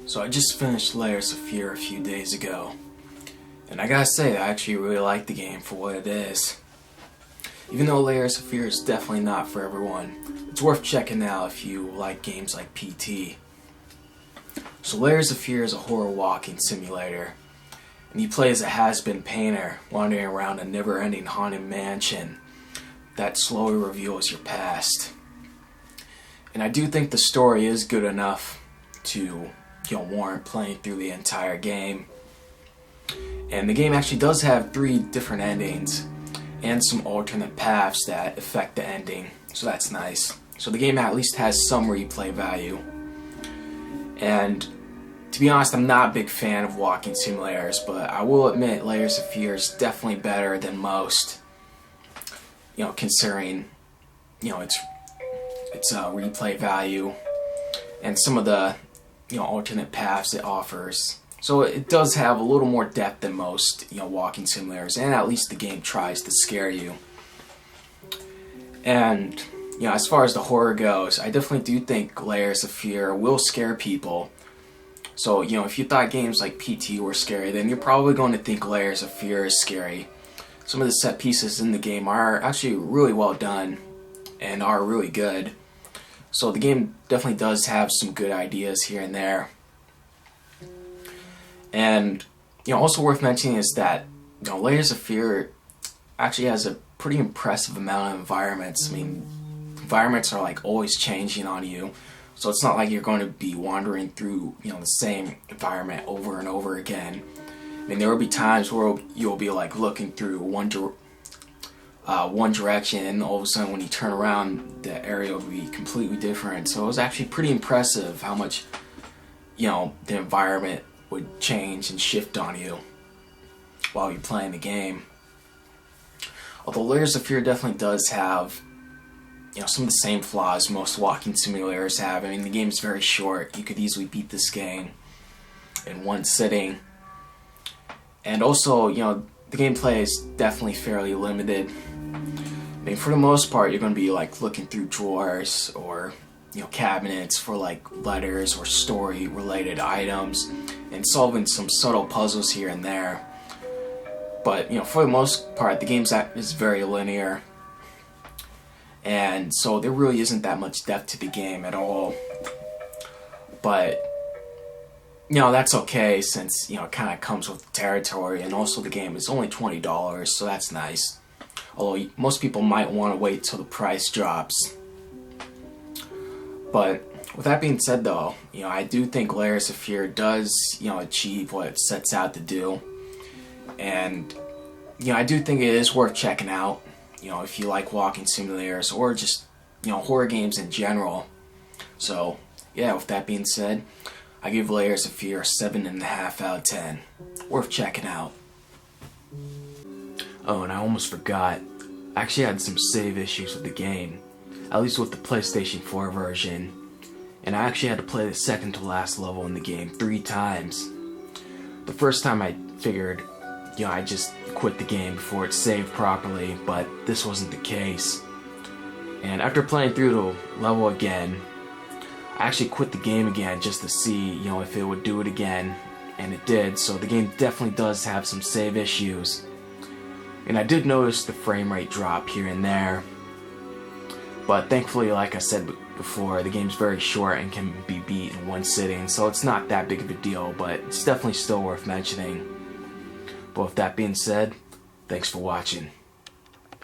So I just finished Layers of Fear a few days ago, and I gotta say I actually really like the game for what it is. Even though Layers of Fear is definitely not for everyone, it's worth checking out if you like games like PT. So Layers of Fear is a horror walking simulator, and you play as a has-been painter wandering around a never-ending haunted mansion that slowly reveals your past. And I do think the story is good enough to warrant playing through the entire game. And the game actually does have 3 different endings and some alternate paths that affect the ending, so that's nice. So the game at least has some replay value. And to be honest, I'm not a big fan of walking simulators, but I will admit Layers of Fear is definitely better than most, considering its replay value and some of the alternate paths it offers. So it does have a little more depth than most walking simulators, and at least the game tries to scare you. And as far as the horror goes, I definitely do think Layers of Fear will scare people. So if you thought games like PT were scary, then you're probably going to think Layers of Fear is scary. Some of the set pieces in the game are actually really well done and are really good. So the game definitely does have some good ideas here and there. And also worth mentioning is that Layers of Fear actually has a pretty impressive amount of environments. I mean, environments are like always changing on you, so it's not like you're going to be wandering through the same environment over and over again. I mean, there will be times where you'll be like looking through one direction, and all of a sudden when you turn around, the area will be completely different. So it was actually pretty impressive how much the environment would change and shift on you while you're playing the game. Although Layers of Fear definitely does have some of the same flaws most walking simulators have. I mean, the game is very short. You could easily beat this game in one sitting. And also, the gameplay is definitely fairly limited. I mean, for the most part, you're going to be like looking through drawers or cabinets for like letters or story related items and solving some subtle puzzles here and there. But for the most part, the game is very linear, and so there really isn't that much depth to the game at all. But that's okay, since it kind of comes with the territory, and also the game is only $20, so that's nice. Although most people might want to wait till the price drops. But with that being said, though, I do think Layers of Fear does achieve what it sets out to do, and I do think it is worth checking out. If you like walking simulators or just horror games in general. So yeah, with that being said, I give Layers of Fear a 7.5 out of 10. Worth checking out. Oh, and I almost forgot. I actually had some save issues with the game, at least with the PlayStation 4 version. And I actually had to play the second to last level in the game 3 times. The first time I figured, I just quit the game before it saved properly, but this wasn't the case. And after playing through the level again, I actually quit the game again just to see, if it would do it again, and it did. So the game definitely does have some save issues. And I did notice the frame rate drop here and there. But thankfully, like I said before, the game's very short and can be beat in one sitting, so it's not that big of a deal, but it's definitely still worth mentioning. But with that being said, thanks for watching.